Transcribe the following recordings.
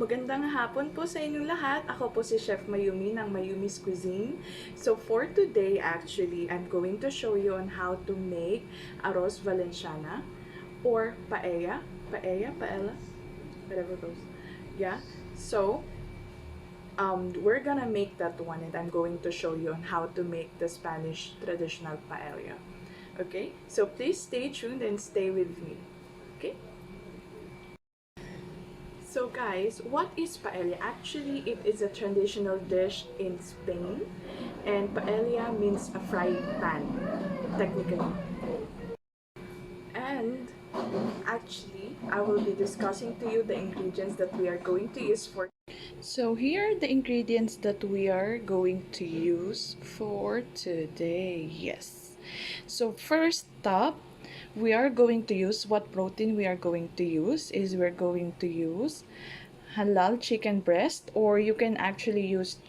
Magandang hapon po sa inyong lahat. Ako po si Chef Mayumi ng Mayumi's Cuisine. So for today, actually, I'm going to show you on how to make arroz valenciana or paella, whatever goes. Yeah. So we're gonna make that one, and I'm going to show you on how to make the Spanish traditional paella. Okay. So please stay tuned and stay with me. Okay. So guys, what is paella? Actually, it is a traditional dish in Spain, and paella means a frying pan, technically. And actually, I will be discussing to you the ingredients that we are going to use for. So here are the ingredients that we are going to use for today. Yes. So first up, we are going to use, what protein we are going to use is we're going to use halal chicken breast, or you can actually use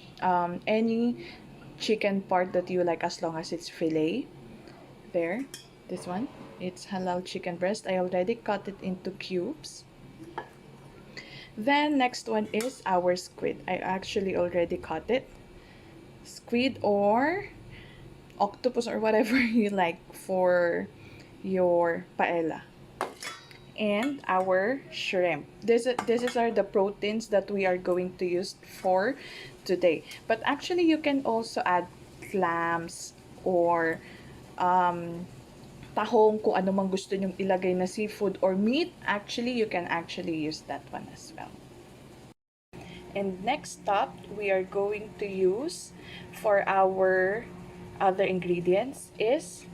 any chicken part that you like as long as it's fillet. There, this one, it's halal chicken breast. I already cut it into cubes. Then next one is our squid. I actually already cut it. Squid or octopus or whatever you like for your paella. And our shrimp. This are the proteins that we are going to use for today. But actually, you can also add clams or tahong, kung ano mang gusto nyong ilagay na seafood or meat. Actually, you can actually use that one as well. And next up, we are going to use for our other ingredients is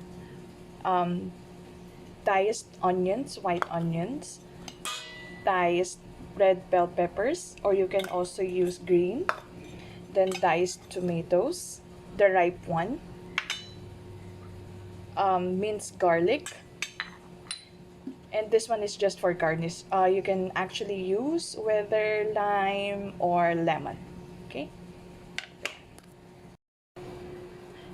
diced onions, white onions, diced red bell peppers, or you can also use green, then diced tomatoes, the ripe one, minced garlic, and this one is just for garnish. You can actually use whether lime or lemon. Okay.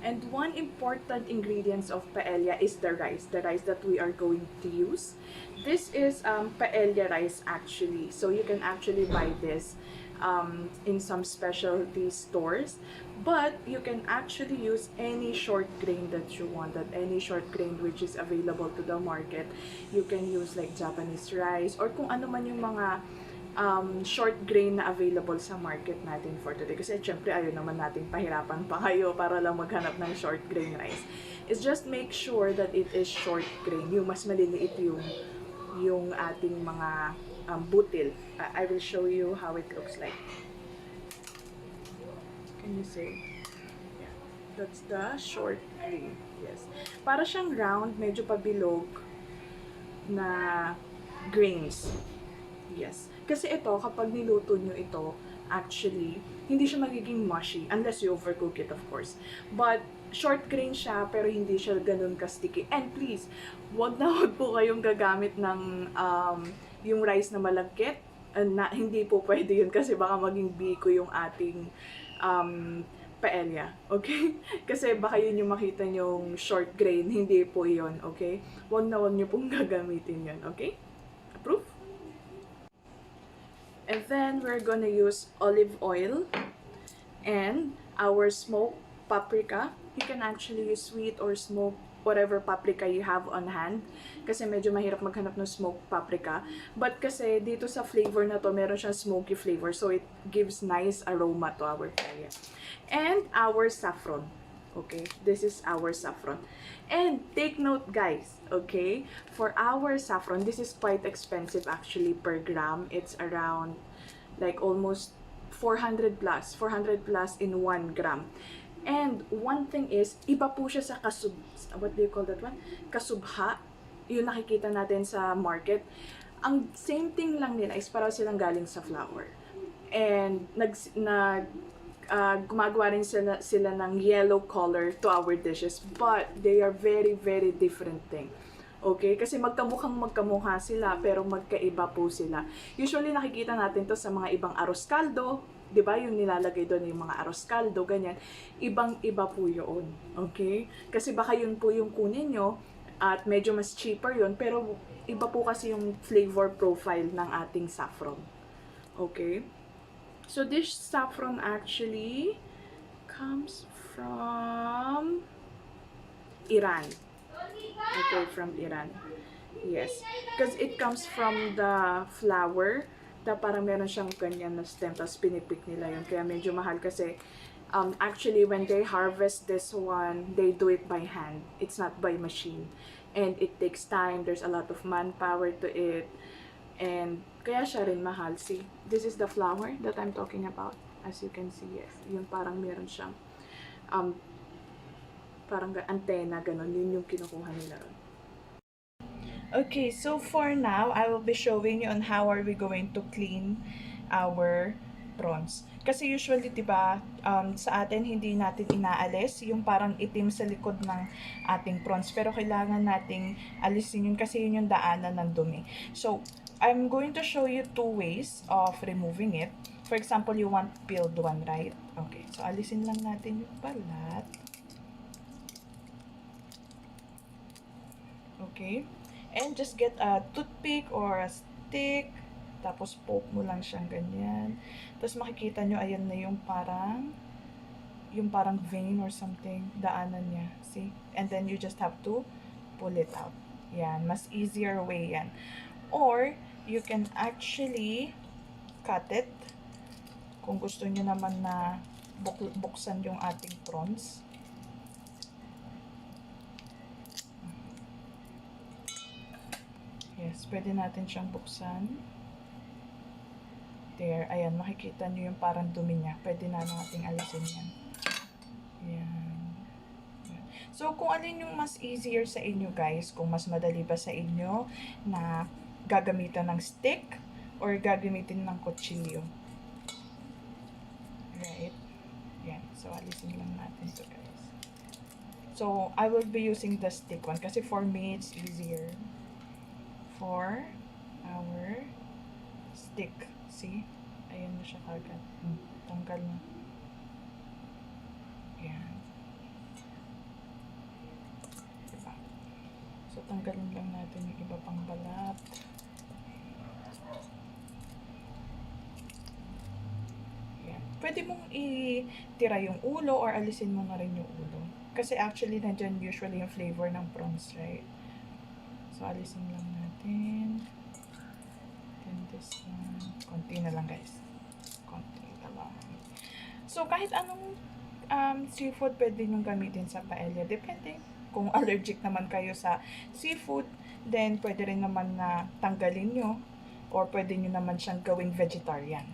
And one important ingredient of paella is the rice that we are going to use. This is paella rice actually. So you can actually buy this in some specialty stores. But you can actually use any short grain that you want, any short grain which is available to the market. You can use like Japanese rice or kung ano man yung mga short grain na available sa market natin for today. Kasi syempre ayaw naman natin pahirapan pa kayo para lang maghanap ng short grain rice. It's just make sure that it is short grain. Yung mas maliliit yung ating mga butil. I will show you how it looks like. Can you see? Yeah. That's the short grain. Yes. Para siyang round, medyo pabilog na grains. Yes. Kasi ito, kapag niluto nyo ito, actually, hindi siya magiging mushy unless you overcook it, of course. But, short grain siya, pero hindi siya ganun ka-sticky. And please, wag po kayong gagamit ng yung rice na malagkit. Na, hindi po pwede yun kasi baka maging biko yung ating paella. Okay? Kasi baka yun yung makita nyong short grain. Hindi po yun. Okay? Wag nyo pong gagamitin yun. Okay? Approve? And then we're gonna use olive oil and our smoked paprika. You can actually use sweet or smoked, whatever paprika you have on hand. Kasi medyo mahirap maghanap ng smoked paprika. But kasi dito sa flavor na to, meron siyang smoky flavor. So it gives nice aroma to our paella. And our saffron. Okay, this is our saffron. And take note guys, okay, for our saffron, this is quite expensive actually per gram. It's around like almost 400 plus in 1 gram. And one thing is, iba po siya sa what do you call that one? Kasubha, yung nakikita natin sa market. Ang same thing lang nila is parang silang galing sa flour. And gumagawa rin sila ng yellow color to our dishes, but they are very, very different thing. Okay? Kasi magkamukha sila, pero magkaiba po sila. Usually, nakikita natin to sa mga ibang arroz caldo, di ba? Yung nilalagay doon yung mga arroz caldo, ganyan. Ibang-iba po yun. Okay? Kasi baka yun po yung kunin nyo, at medyo mas cheaper yun, pero iba po kasi yung flavor profile ng ating saffron. Okay? So this saffron actually comes from Iran. Okay, from Iran. Yes. Because it comes from the flower. Parang meron siyang ganyan na stem, tapos pinipik nila yun. Kaya medyo mahal kasi actually when they harvest this one, they do it by hand. It's not by machine. And it takes time. There's a lot of manpower to it. And kaya siya rin mahal. See, this is the flower that I'm talking about. As you can see, yes. Yung parang meron siyang parang antena, ganun. Yun yung kinukuha nila ron. Okay, so for now, I will be showing you on how are we going to clean our prawns. Kasi usually, diba, sa atin, hindi natin inaalis yung parang itim sa likod ng ating prawns. Pero kailangan nating alisin yun kasi yun yung daanan ng dumi. So, I'm going to show you 2 ways of removing it. For example, you want peeled one, right? Okay, so alisin lang natin yung balat. Okay, and just get a toothpick or a stick. Tapos poke mo lang siyang ganyan. Tapos makikita nyo, ayan na yung parang vein or something, daanan niya. See? And then you just have to pull it out. Yan, mas easier way yan. Or, you can actually cut it. Kung gusto nyo naman na buksan yung ating prawns. Yes, pwede natin siyang buksan. There, ayan, makikita nyo yung parang dumi niya. Pwede na nating alisin yan. Ayan. So, kung alin yung mas easier sa inyo, guys, kung mas madali ba sa inyo na gagamitan ng stick or gagamitin ng kutsilyo. Right? Yan. So, alisin lang natin to, guys. So, I will be using the stick one kasi for me, it's easier. For our stick. See? Ayan na siya kagad. Tanggal na. Ayan. Diba? So, tanggalin lang natin yung iba pang balat. Ayan. Pwede mong itira yung ulo or alisin mo na rin yung ulo. Kasi actually, nandyan usually yung flavor ng prawns, right? So, alisin lang natin. Then this one. Konti na lang, guys. Konti na lang. So, kahit anong seafood pwede nyo gamitin sa paella. Depende. Kung allergic naman kayo sa seafood, then pwede rin naman na tanggalin nyo. Or pwede nyo naman siyang gawing vegetarian.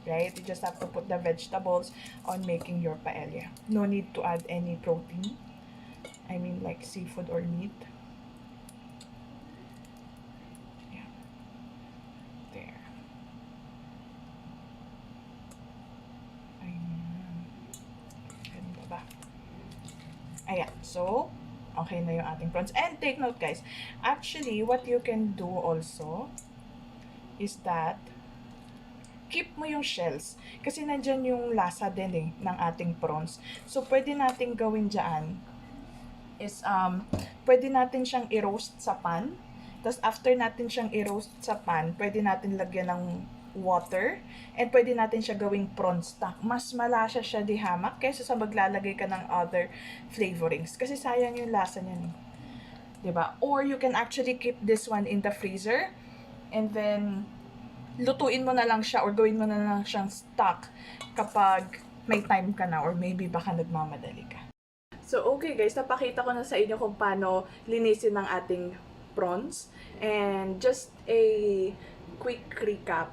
Right? You just have to put the vegetables on making your paella. No need to add any protein. I mean like seafood or meat. Yeah. There. Ayan. Ganda ba? Ayan. So, okay na yung ating prawns. And take note, guys. Actually, what you can do also is that keep mo yung shells. Kasi nandyan yung lasa din ng ating prawns. So, pwede natin gawin dyan is, pwede natin siyang i-roast sa pan. Tapos, after natin siyang i-roast sa pan, pwede natin lagyan ng water. And pwede natin siya gawing prawn stock. Mas malasa siya di hamak kaysa sa maglalagay ka ng other flavorings. Kasi sayang yung lasa niya. Diba? Or you can actually keep this one in the freezer. And then, lutuin mo na lang siya or gawin mo na lang siyang stock kapag may time ka na or maybe baka nagmamadali ka. So, okay guys, napakita ko na sa inyo kung paano linisin ng ating prawns. And just a quick recap.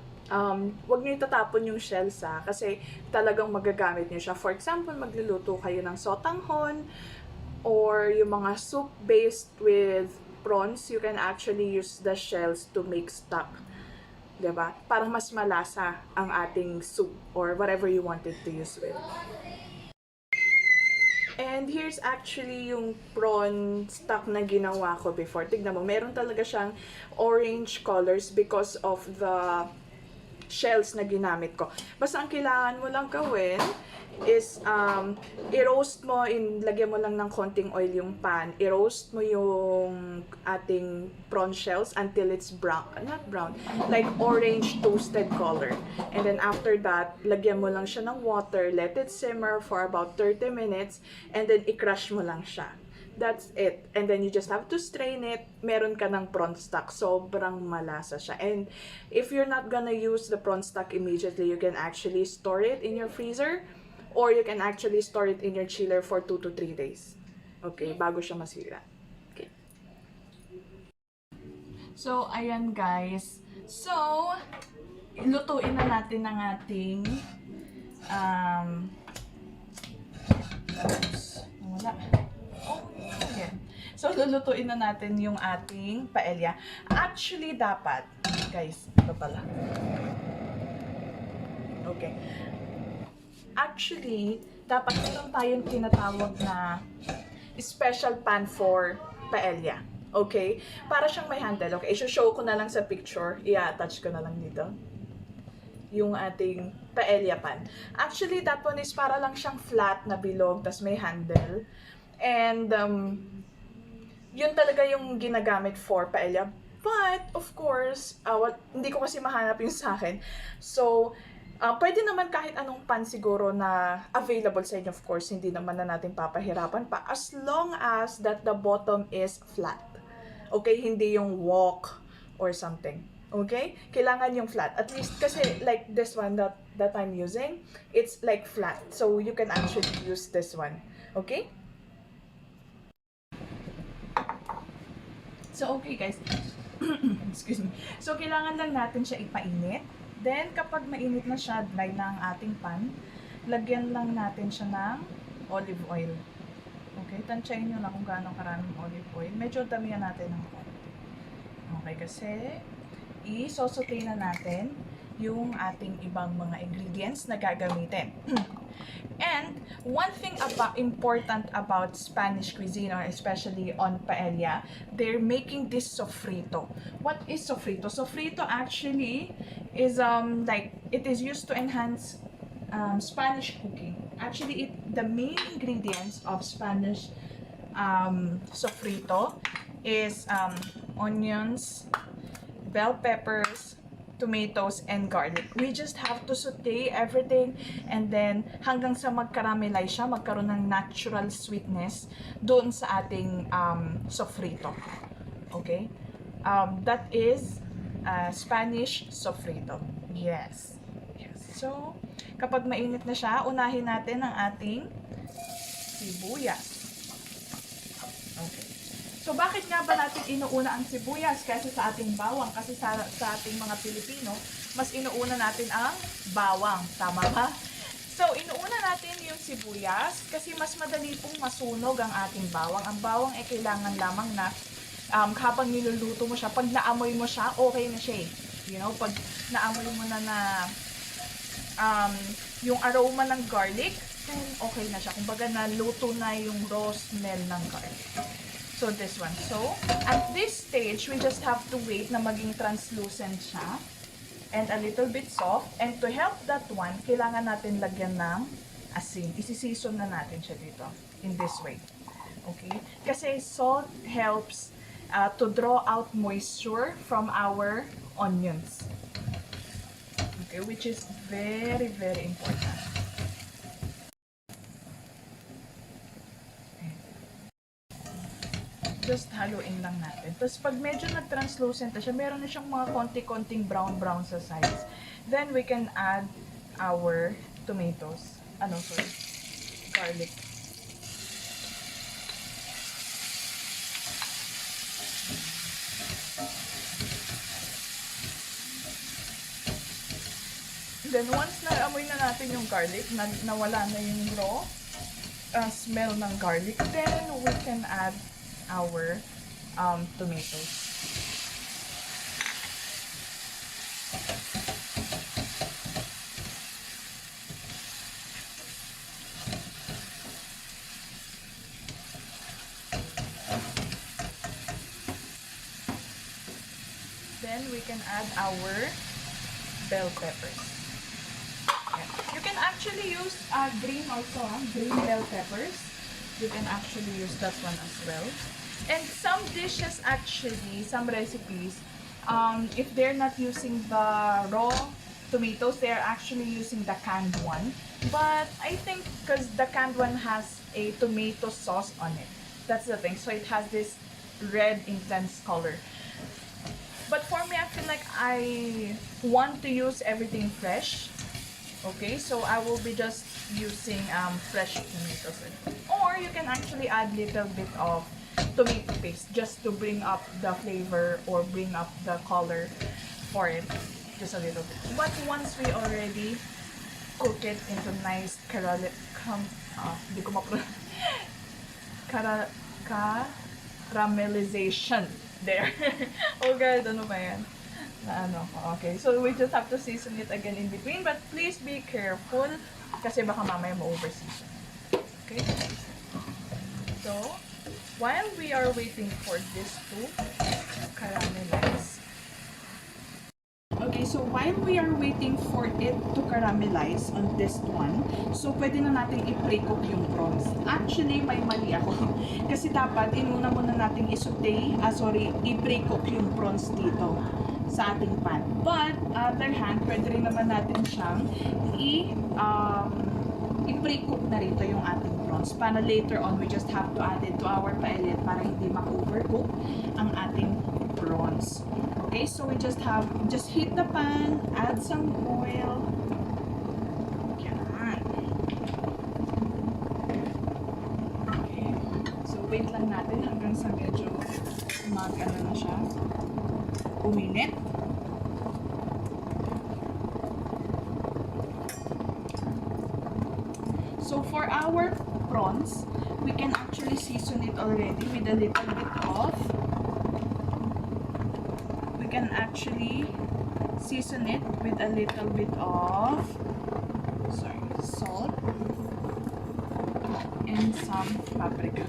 Huwag niyo itatapon yung shells kasi talagang magagamit niyo siya. For example, magluluto kayo ng sotanghon or yung mga soup based with prawns, you can actually use the shells to make stock. 'Di ba? Parang mas malasa ang ating soup or whatever you wanted to use with. And here's actually yung prawn stock na ginawa ko before. Tignan mo, meron talaga siyang orange colors because of the shells na ginamit ko. Basta ang kailangan mo lang gawin is i-roast mo, lagyan mo lang ng konting oil yung pan. I-roast mo yung ating prawn shells until it's brown, not brown, like orange toasted color. And then after that, lagyan mo lang siya ng water, let it simmer for about 30 minutes, and then i-crush mo lang siya. That's it. And then you just have to strain it. Meron ka ng prawn stock. Sobrang malasa siya. And if you're not gonna use the prawn stock immediately, you can actually store it in your freezer, or you can actually store it in your chiller for 2 to 3 days. Okay, bago siya masira. Okay. So, ayan guys. So, lutuin na natin ang ating wala. Oh, again. So, lulutuin na natin yung ating paella. Actually, dapat, guys, ito pala. Okay. Actually, dapat meron tayong tinatawag na special pan for paella. Okay? Para siyang may handle. Okay? I-show ko na lang sa picture. I-attach ko na lang dito. Yung ating paella pan. Actually, that one is para lang siyang flat na bilog, tas may handle. And, yun talaga yung ginagamit for paella. But, of course, hindi ko kasi mahanap yung sa akin. So, pwede naman kahit anong pan siguro na available sa inyo. Of course, hindi naman na natin papahirapan pa. As long as that the bottom is flat. Okay? Hindi yung wok or something. Okay? Kailangan yung flat. At least, kasi like this one that I'm using, it's like flat. So, you can actually use this one. Okay? So, okay guys. Excuse me. So, kailangan lang natin siya ipainit. Then, kapag mainit na siya, dry na ang ating pan, lagyan lang natin siya ng olive oil. Okay? Tansyahin nyo na kung gaano karaming olive oil. Medyo damihan natin ng konti. Okay? Kasi, i-saute na natin yung ating ibang mga ingredients na gagamitin. And one thing important about Spanish cuisine, or especially on paella, they're making this sofrito. What is sofrito? Sofrito actually is like it is used to enhance Spanish cooking. Actually, the main ingredients of Spanish sofrito is onions, bell peppers, tomatoes, and garlic. We just have to saute everything, and then hanggang sa magkaramelize siya, magkaroon ng natural sweetness doon sa ating sofrito. Okay? That is Spanish sofrito. Yes. Yes. So, kapag mainit na siya, unahin natin ang ating sibuyas. Okay. So, bakit nga ba natin inuuna ang sibuyas kaysa sa ating bawang? Kasi sa ating mga Pilipino, mas inuuna natin ang bawang. Tama ba? So, inuuna natin yung sibuyas kasi mas madali pong masunog ang ating bawang. Ang bawang ay kailangan lamang na habang niluluto mo siya, pag naamoy mo siya, okay na siya eh. You know, pag naamoy mo na yung aroma ng garlic, then okay na siya. Kumbaga, naluto na yung raw smell ng garlic. So, this one. So, at this stage, we just have to wait na maging translucent siya and a little bit soft. And to help that one, kailangan natin lagyan ng asin. Isi-season na natin siya dito in this way. Okay? Kasi salt helps to draw out moisture from our onions. Okay? Which is very, very important. Just haluin lang natin. Tapos pag medyo nag-translucent na siya, meron na siyang mga konti-konting brown-brown sa sides. Then we can add our tomatoes. Garlic. Then once na-amoy na natin yung garlic, nawala na yung raw smell ng garlic, then we can add our tomatoes. we can add our bell peppers. Yeah. You can actually use green also, green bell peppers. You can actually use that one as well. And some dishes actually, some recipes, if they're not using the raw tomatoes, they're actually using the canned one. But I think because the canned one has a tomato sauce on it. That's the thing. So it has this red intense color. But for me, I feel like I want to use everything fresh. Okay, so I will be just using fresh tomatoes. Or you can actually add little bit of tomato paste just to bring up the flavor or bring up the color for it. Just a little bit. But once we already cook it into nice caramelization. There. Oh god, ano ba yan? Na ano, okay. So we just have to season it again in between, but please be careful kasi baka mamaya ma-overseason. Okay? So, while we are waiting for this to caramelize. Okay, so while we are waiting for it to caramelize on this one, so pwede na natin i-pre-cook yung prawns. Actually, may mali ako. Kasi dapat, inuna muna natin i-pre-cook yung prawns dito sa ating pan. But, other hand, pwede rin naman natin siyang i-pre-cook na rito yung ating prawns. Para later on, we just have to add it to our paella para hindi ma-overcook ang ating prawns. Okay, so we just heat the pan, add some oil. Yan. Okay, so wait lang natin hanggang sa medyo mag-ano na siya, uminit. So for our prawns, we can actually season it already with a little bit of salt and some paprika.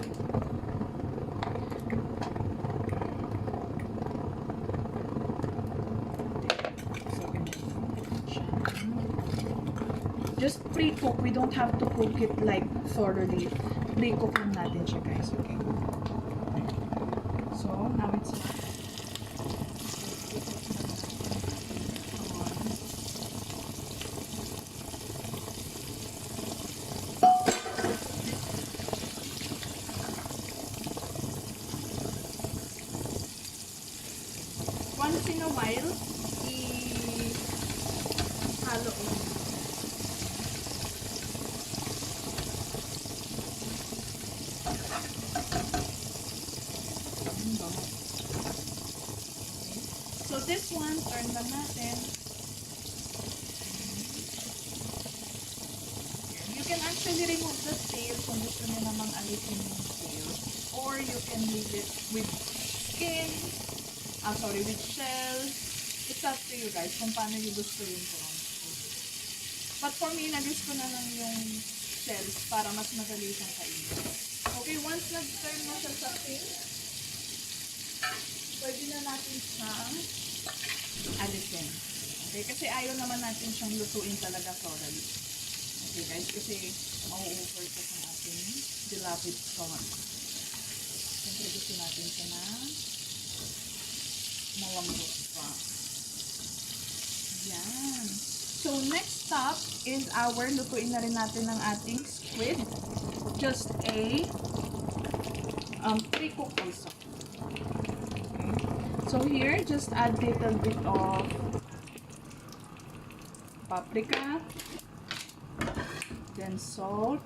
Just pre-cook. We don't have to cook it like thoroughly. Pre-cook lang natin siya, guys. Okay. So now it's once in a while, i-halo ulit. So this one, turn lang natin. You can actually remove the tail kung gusto nyo namang alisin yung tail. Or you can leave it with skin. With shell. It's up to you guys kung paano nyo gusto yung prawns. But for me, nagis ko na lang yung shells para mas madali siyang kainin. Okay, once nag-turn na siya sa tail, pwede na natin siyang alisin. Okay, kasi ayaw naman natin siyang lutuin talaga thoroughly. Okay guys, kasi mau-overcook ang ating dilapid prawns. Siyempre gusto natin siya na malambot pa. Yan. So, next stop is lutuin na rin natin ng ating squid. Just a pre-cook also. Okay. So, here, just add little bit of paprika, then salt,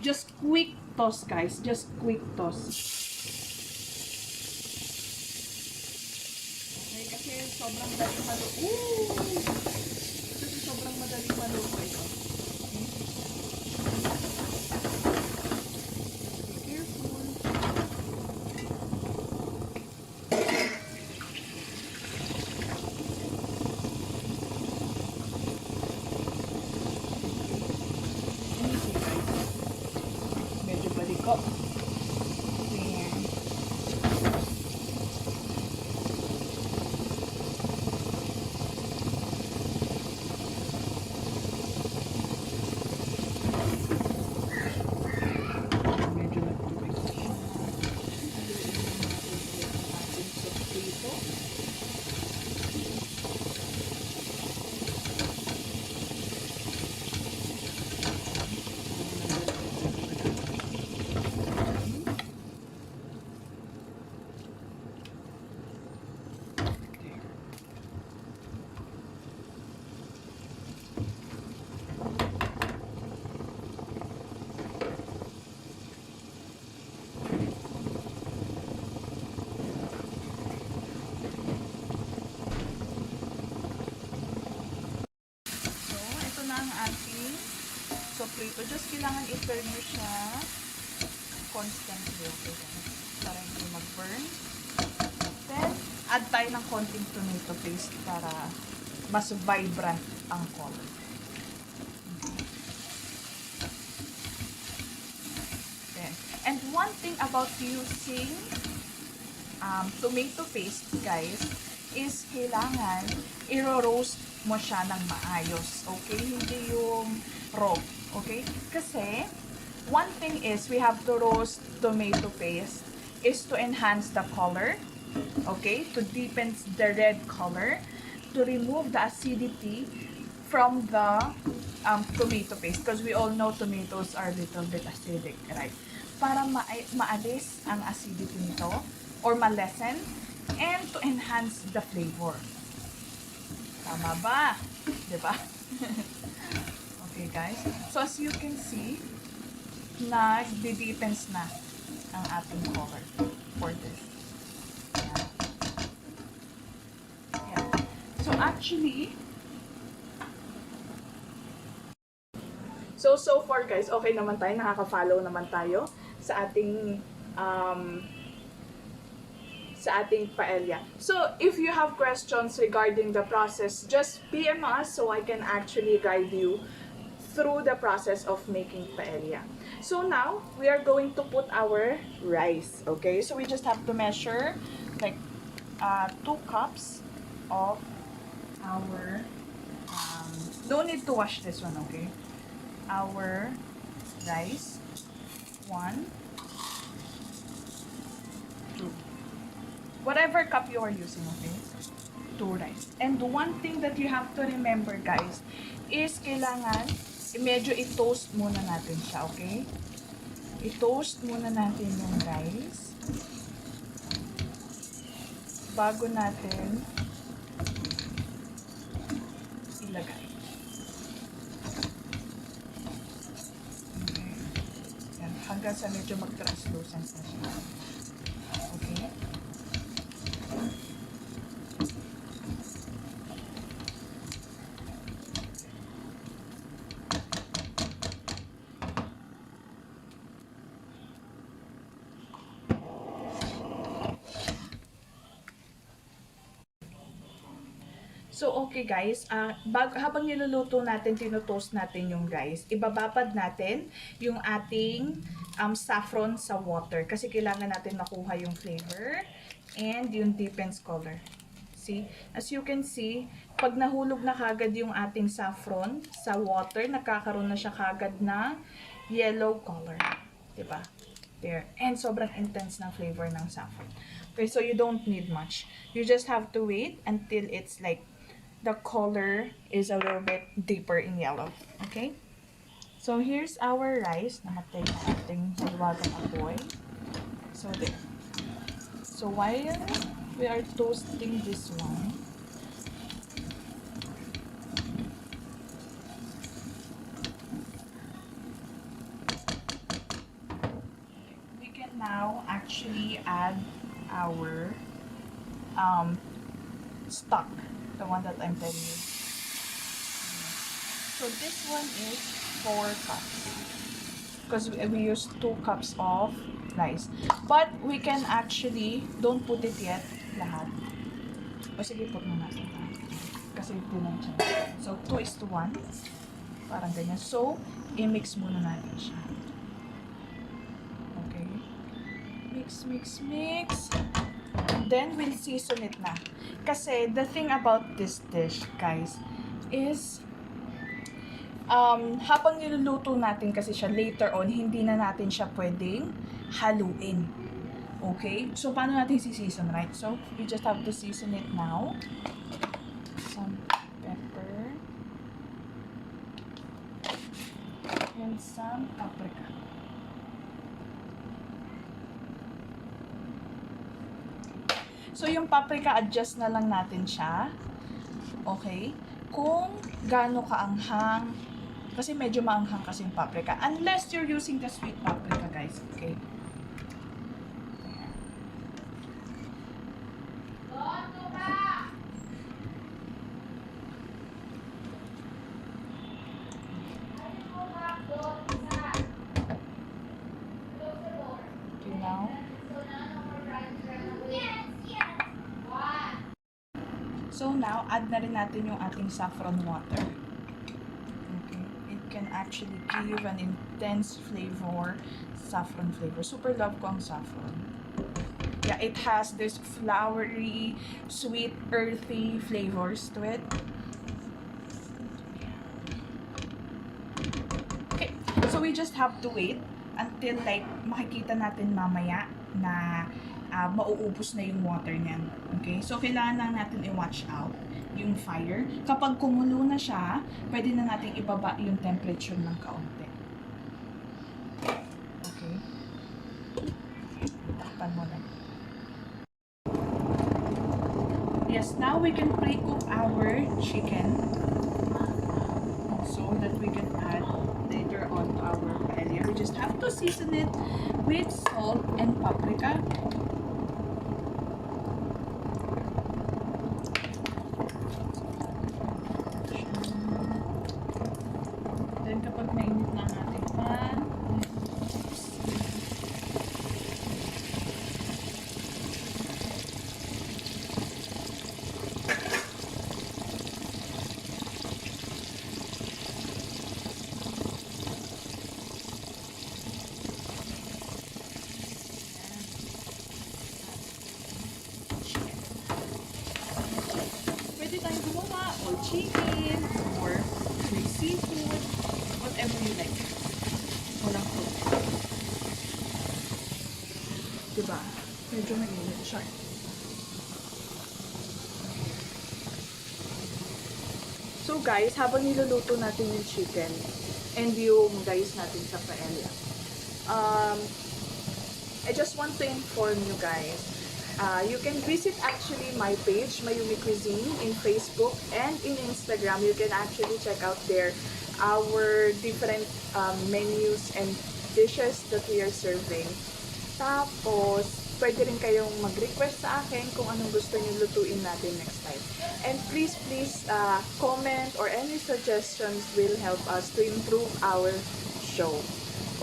just quick toss, guys. Just quick toss. Okay, kasi sobrang madaling maluto. Kasi sobrang madaling maluto ito. Okay. Be careful. kailangan i-turn nyo siya constantly, okay guys? Para hindi mag-burn. Then, add tayo ng konting tomato paste para mas vibrant ang color. Then, and one thing about using tomato paste, guys, is kailangan i-roast mo siya ng maayos. Okay? Hindi yung raw. Okay? Kasi, one thing is, we have to roast tomato paste is to enhance the color. Okay? To deepen the red color. To remove the acidity from the tomato paste. Because we all know tomatoes are a little bit acidic, right? Para maalis ang acidity nito or ma-lessen and to enhance the flavor. Tama ba? Diba? Okay, guys. So, as you can see, nag-deepens na ang ating color for this. Yeah. So, actually, so far, guys, okay naman tayo. Nakaka-follow naman tayo sa ating paella. So, if you have questions regarding the process, just PM us so I can actually guide you through the process of making paella. So now, we are going to put our rice, okay? So we just have to measure like 2 cups of our, don't need to wash this one, okay? Our rice, 1, 2. Whatever cup you are using, okay? 2 rice. And one thing that you have to remember, guys, is kailangan medyo i-toast muna natin siya, okay? I-toast muna natin yung rice bago natin ilagay. Okay. Yan, hanggang sa medyo mag-translucent na siya. Okay? So, okay guys, habang niluluto natin, tinutoast natin yung rice, ibababad natin yung ating saffron sa water kasi kailangan natin makuha yung flavor and yung deepens color. See? As you can see, pag nahulog na kagad yung ating saffron sa water, nakakaroon na siya kagad na yellow color. Diba? There. And sobrang intense ng flavor ng saffron. Okay, so you don't need much. You just have to wait until it's like the color is a little bit deeper in yellow. Okay? So, here's our rice. Namatay na ating maliwagang apoy. So, there. So, while we are toasting this one, we can now actually add our stock. The one that I'm telling you. So this one is 4 cups. Because we use 2 cups of rice. But we can actually, don't put it yet, lahat. O sige, put mo natin. Kasi punan siya. So 2:1. Parang ganyan. So, i-mix muna natin siya. Okay. Mix, mix, mix. Then, we'll season it na. Kasi, the thing about this dish, guys, is, habang niluluto natin kasi siya later on, hindi na natin siya pwedeng haluin. Okay? So, paano natin si-season, right? So, we just have to season it now. Some pepper. And some paprika. So, yung paprika, adjust na lang natin siya. Okay? Kung gaano kaanghang, kasi medyo maanghang kasi yung paprika. Unless you're using the sweet paprika, guys. Okay? So now, add na rin natin yung ating saffron water. Okay. It can actually give an intense flavor, saffron flavor. Super love ko ang saffron. Yeah, it has this flowery, sweet, earthy flavors to it. Okay, so we just have to wait until like makikita natin mamaya na mauubos na yung water niyan. Okay? So, kailangan lang natin i-watch out yung fire. Kapag kumulo na siya, pwede na natin ibaba yung temperature ng kaunti. Okay? Takpan mo na. Yes, now we can pre-cook our chicken so that we can add later on to our paella. We just have to season it with salt and paprika. Then kapag mainit na ang ating pan, pwede tayong gumawa or chicken or may seafood, whatever you like. Walang food. Diba? Medyo mainit siya. So guys, habang niluluto natin yung chicken and yung rice natin sa paella, I just want to inform you guys, you can visit actually my page, MAYUMI Cuisine, in Facebook and in Instagram. You can actually check out there our different menus and dishes that we are serving. Tapos, pwede rin kayong mag-request sa akin kung anong gusto niyo lutuin natin next time. And please, comment or any suggestions will help us to improve our show.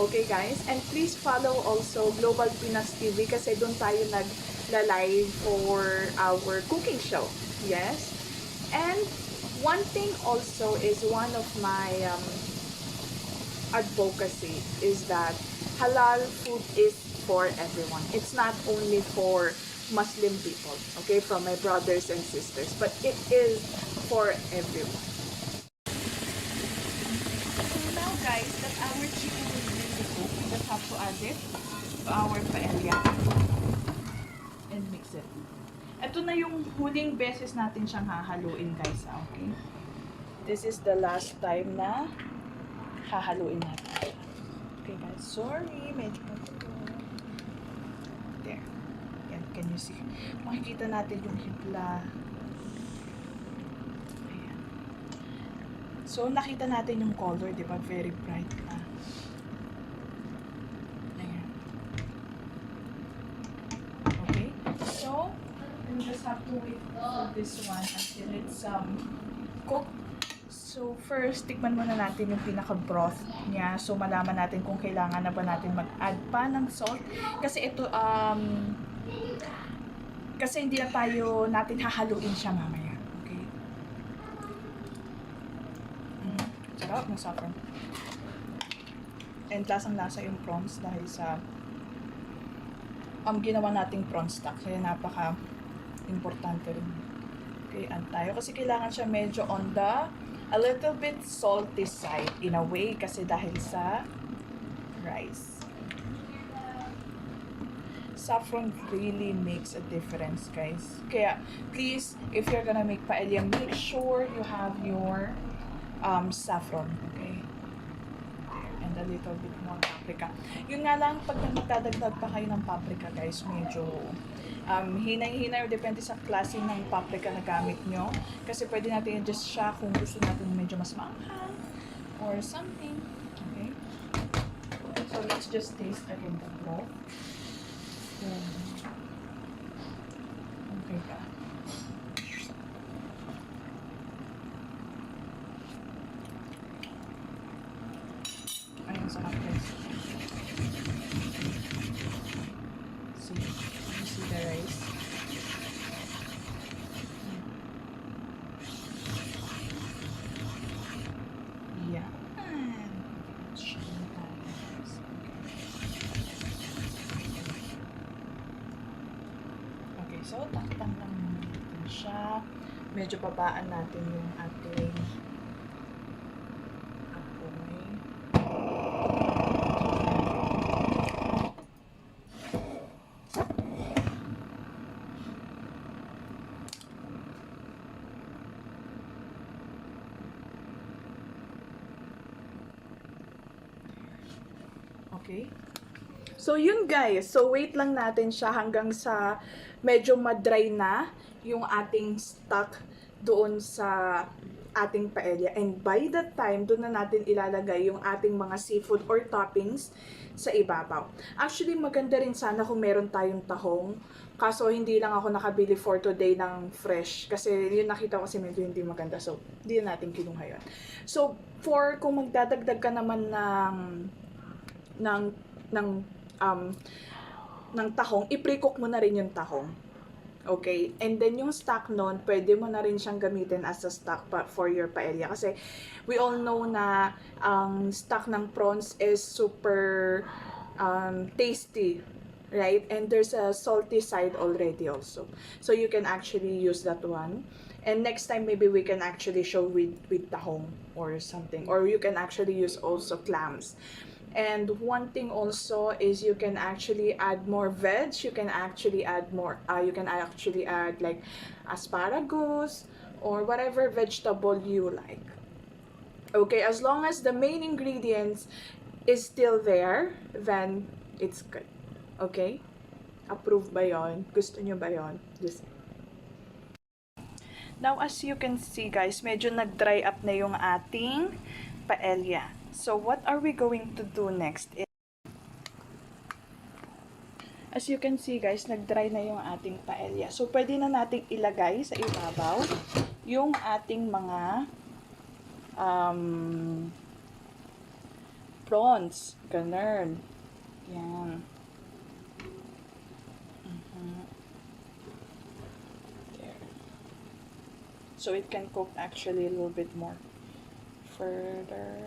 Okay guys? And please follow also Global Pinas TV kasi doon tayo nag-live for our cooking show. Yes? And one thing also is one of my advocacy is that halal food is for everyone. It's not only for Muslim people, okay, from my brothers and sisters, but it is for everyone. So now guys, that our chicken is ready to cook, we just have to add it to our paella and mix it. Ito na yung huling beses natin siyang hahaluin guys, okay? This is the last time na hahaluin natin. Okay guys, sorry, medyo there. Yan, can you see? Makikita natin yung hibla. Ayan. So, nakita natin yung color, di ba? Very bright na. Ayan. Okay? So, we just have to wait for this one until it's cooked. So, first, tikman muna natin yung pinaka-broth niya. So, malaman natin kung kailangan na ba natin mag-add pa ng salt. Kasi ito, kasi hindi na natin hahaluin siya mamaya. Okay? Sarap ng saffron. And lasang-lasa yung prawns dahil sa ginawa nating prawn stock. Kaya napaka-importante rin. Okay, add tayo. Kasi kailangan siya medyo on the a little bit salty side in a way kasi dahil sa rice. Saffron really makes a difference, guys. Kaya, please, if you're gonna make paella, make sure you have your saffron, okay? And a little bit more paprika. Yun nga lang, pag magdadagdag pa kayo ng paprika, guys, medyo hinay-hinay o depende sa klase ng paprika na gamit nyo. Kasi pwede natin i-adjust siya kung gusto natin medyo mas maanghang or something. Okay? So, let's just taste again the broth. Okay ka. Ayun, sarap guys. See the rice. So, takpan lang natin siya. Medyo babaan natin yung ating apoy. Okay. So, yun guys. So, wait lang natin siya hanggang sa medyo madry na yung ating stock doon sa ating paella. And by that time, doon na natin ilalagay yung ating mga seafood or toppings sa ibabaw. Actually, maganda rin sana kung meron tayong tahong. Kaso, hindi lang ako nakabili for today ng fresh. Kasi yun nakita ko kasi medyo hindi maganda. So, hindi na natin kinuha yun. So, for kung magdadagdag ka naman ng ng tahong, i-pre-cook mo na rin yung tahong. Okay? And then yung stock nun, pwede mo na rin siyang gamitin as a stock for your paella. Kasi we all know na ang stock ng prawns is super tasty. Right? And there's a salty side already also. So you can actually use that one. And next time, maybe we can actually show with tahong or something. Or you can actually use also clams. And one thing also is you can actually add more veg. You can actually add more, you can actually add like asparagus or whatever vegetable you like. Okay, as long as the main ingredients is still there, then it's good. Okay? Approved ba yon? Gusto nyo ba yon? Just now, as you can see guys, medyo nag-dry up na yung ating paella. So, what are we going to do next? As you can see guys, nag-dry na yung ating paella. So, pwede na nating ilagay sa ibabaw yung ating mga prawns. Ganun. Yan. There. So, it can cook actually a little bit more further.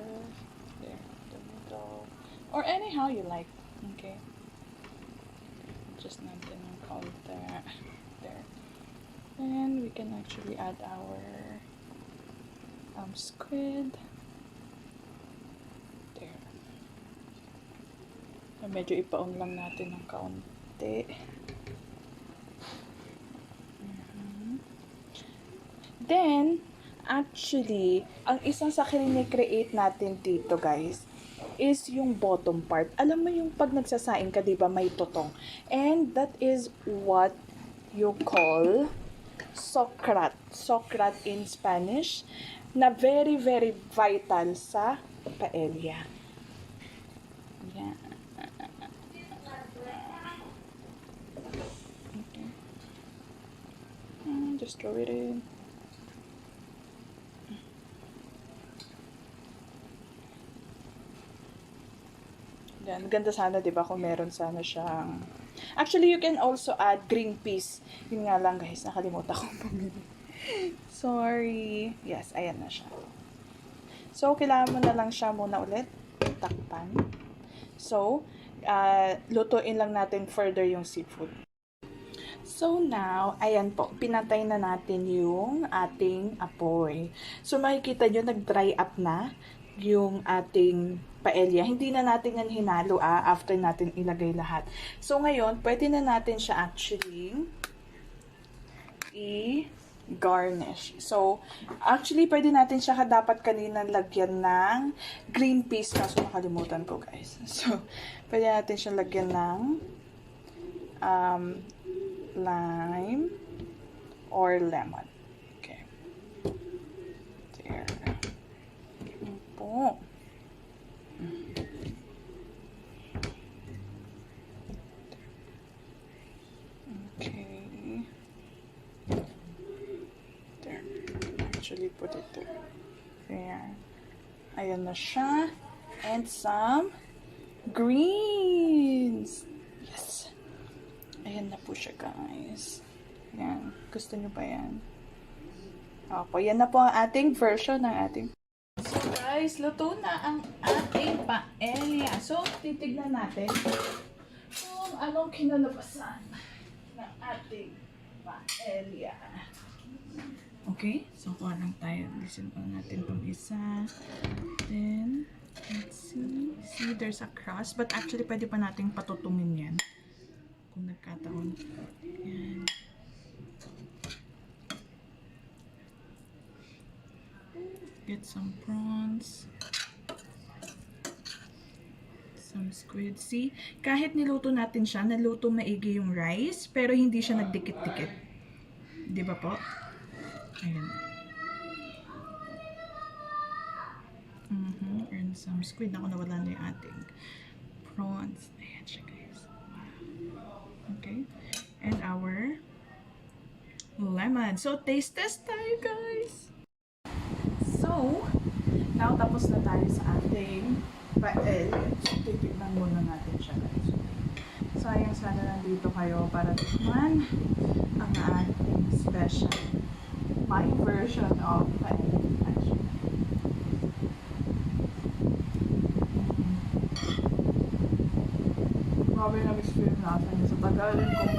There, the middle, or anyhow you like. Okay, just natin ng kaunti there, and we can actually add our squid there. So, medyo ipaon lang natin ng kaunti. Then actually, ang isang sa create natin dito, guys, is yung bottom part. Alam mo yung pag nagsasaing ka, di ba, may totong. And that is what you call sokrat. Sokrat in Spanish, na very, very vital sa paella. Yan. Okay. Just throw it in. Yan, ganda sana, 'di ba, kung meron sana siyang. Actually, you can also add green peas. Yun nga lang, guys, nakalimutan kong bumili. Sorry. Yes, ayan na siya. So, kailangan mo na lang siya muna ulit takpan. So, lutuin lang natin further yung seafood. So now, ayan po, pinatay na natin yung ating apoy. So, makikita nyo, nag-dry up na yung ating paella. Hindi na natin yan hinalo after natin ilagay lahat. So ngayon, pwede na natin siya actually i-garnish. So actually, pwede natin siya dapat kanina lagyan ng green peas. Kaso nakalimutan ko, guys. So pwede natin siya lagyan ng lime or lemon. Okay. There. Po. Okay. There. Actually put it there. Ayan. Ayan na siya. And some greens. Yes. Ayan na po siya, guys. Ayan. Gusto nyo ba yan? Opo, yan na po ang ating version ng ating. So guys, luto na ang ating paella. So, titignan natin kung anong kinalabasan ng ating paella. Okay, so kuha lang tayo. Listen pa natin itong isa. Then, let's see. See, there's a crust. But actually, pwede pa nating patutungin yan. Kung nagkataon. Yan. Get some prawns. Some squid. See, kahit niluto natin siya, naluto maigi yung rice, pero hindi siya nagdikit-dikit. Di ba po? Ayan. And some squid. Ako, nawala na yung ating prawns. Ayan siya, guys. Wow. Okay. And our lemon. So, taste test tayo, guys. So, now tapos na tayo sa ating paella. So, titignan muna natin siya, guys. Sayang sana nandito kayo para tikman ang ating special, my version of paella. Actually. Grabe na experience natin sa tagal kong